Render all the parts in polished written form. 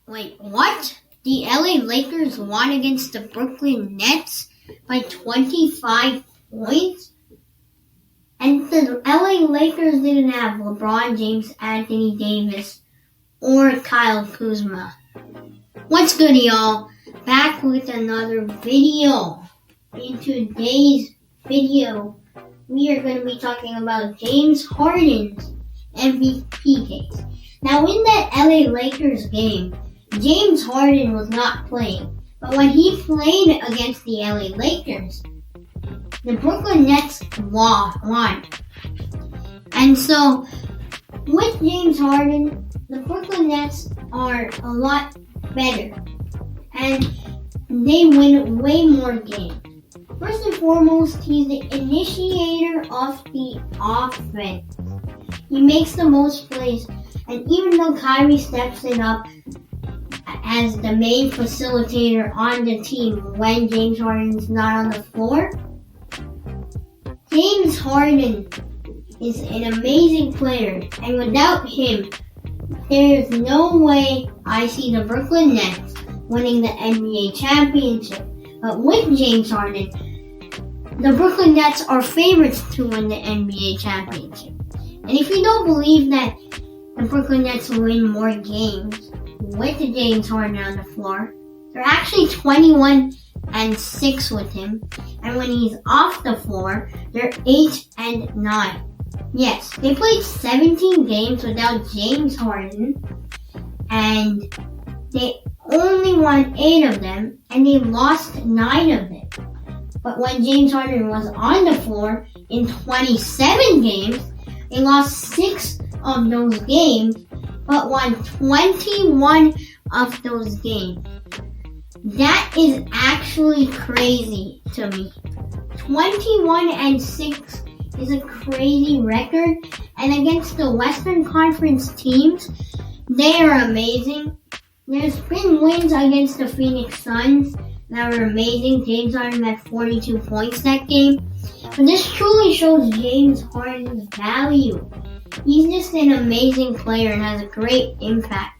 Wait, what? The LA Lakers won against the Brooklyn Nets by 25 points? And the LA Lakers didn't have LeBron James, Anthony Davis, or Kyle Kuzma. What's good, y'all? Back with another video. In today's video, we are going to be talking about James Harden's MVP case. Now, in that LA Lakers game, James Harden was not playing. But when he played against the LA Lakers, the Brooklyn Nets won. And so, with James Harden, the Brooklyn Nets are a lot better. And they win way more games. First and foremost, he's the initiator of the offense. He makes the most plays. And even though Kyrie steps it up as the main facilitator on the team when James Harden's not on the floor, James Harden is an amazing player, and without him, there is no way I see the Brooklyn Nets winning the NBA championship. But with James Harden, the Brooklyn Nets are favorites to win the NBA championship. And if you don't believe that the Brooklyn Nets will win more games with James Harden on the floor, they're actually 21-6 with him. And when he's off the floor, they're 8-9. Yes, they played 17 games without James Harden, and they only won 8 of them, and they lost 9 of them. But when James Harden was on the floor in 27 games, they lost 6 of those games, but won 21 of those games. That is actually crazy to me. 21-6 is a crazy record, and against the Western Conference teams, they are amazing. There's been wins against the Phoenix Suns that were amazing. James Harden had 42 points that game. But this truly shows James Harden's value. He's just an amazing player and has a great impact.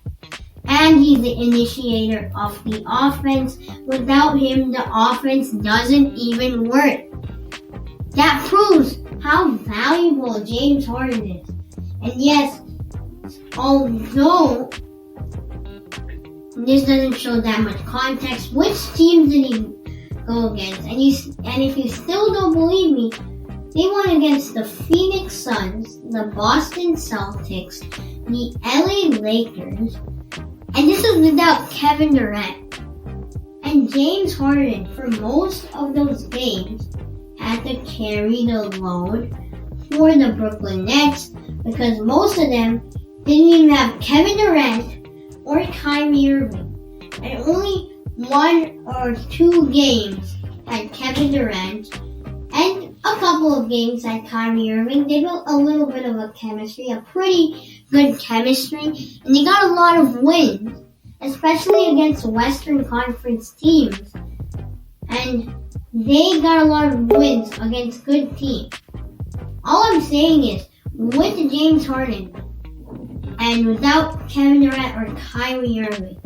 And he's the initiator of the offense. Without him, the offense doesn't even work. That proves how valuable James Harden is. And yes, although this doesn't show that much context, which teams did he go against? And if you still don't believe me, they won against the Phoenix Suns, the Boston Celtics, the LA Lakers, and this was without Kevin Durant. And James Harden, for most of those games, had to carry the load for the Brooklyn Nets because most of them didn't even have Kevin Durant or Kyrie Irving. And only 1 or 2 games had Kevin Durant, and a couple of games had Kyrie Irving. They built a little bit of a chemistry, a pretty good chemistry, and they got a lot of wins, especially against Western Conference teams. And they got a lot of wins against good teams. All I'm saying is, with James Harden and without Kevin Durant or Kyrie Irving,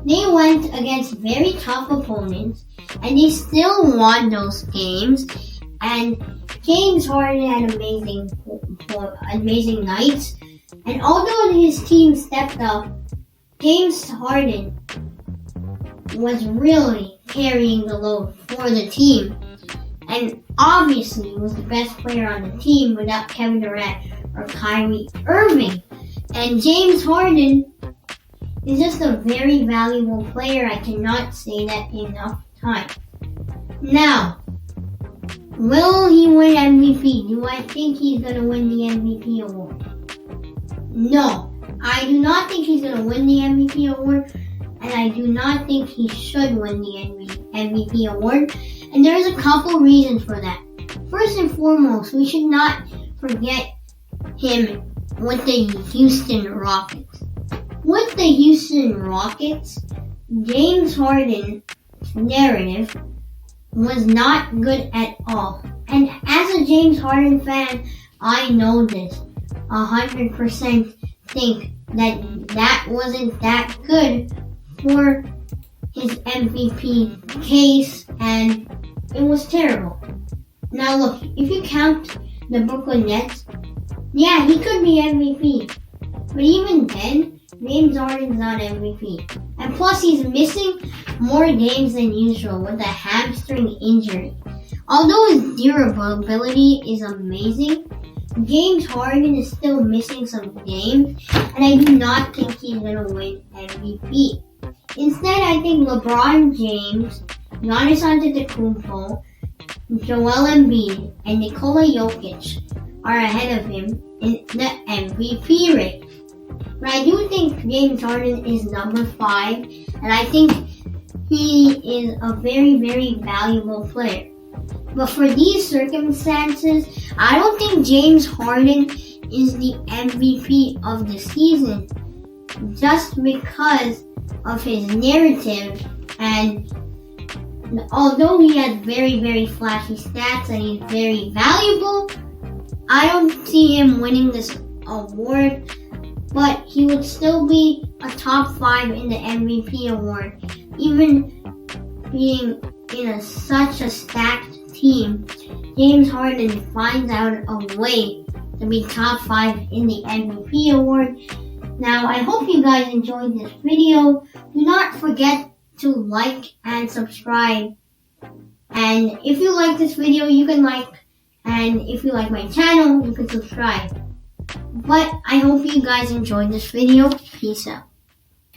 they went against very tough opponents, and they still won those games. And James Harden had amazing nights. And although his team stepped up, James Harden was really carrying the load for the team. And obviously was the best player on the team without Kevin Durant or Kyrie Irving. And James Harden is just a very valuable player. I cannot say that enough times. Now, will he win MVP? Do I think he's going to win the MVP award? No, I do not think he's going to win the MVP award, and I do not think he should win the MVP award. And there's a couple reasons for that. First and foremost, we should not forget him with the Houston Rockets. With the Houston Rockets, James Harden's narrative was not good at all. And as a James Harden fan, I know this 100% think that wasn't that good for his MVP case, and it was terrible. Now look, if you count the Brooklyn Nets, yeah, he could be MVP. But even then, James Harden's not MVP. And plus, he's missing more games than usual with a hamstring injury. Although his durability is amazing, James Harden is still missing some games, and I do not think he's going to win MVP. Instead, I think LeBron James, Giannis Antetokounmpo, Joel Embiid, and Nikola Jokic are ahead of him in the MVP race. But I do think James Harden is number 5, and I think he is a very, very valuable player. But for these circumstances, I don't think James Harden is the MVP of the season just because of his narrative, and although he has very, very flashy stats and he's very valuable, I don't see him winning this award, but he would still be a top 5 in the MVP award, even being in such a stacked team. James Harden finds out a way to be top 5 in the MVP award. Now, I hope you guys enjoyed this video. Do not forget to like and subscribe. And if you like this video, you can like. And if you like my channel, you can subscribe. But I hope you guys enjoyed this video. Peace out.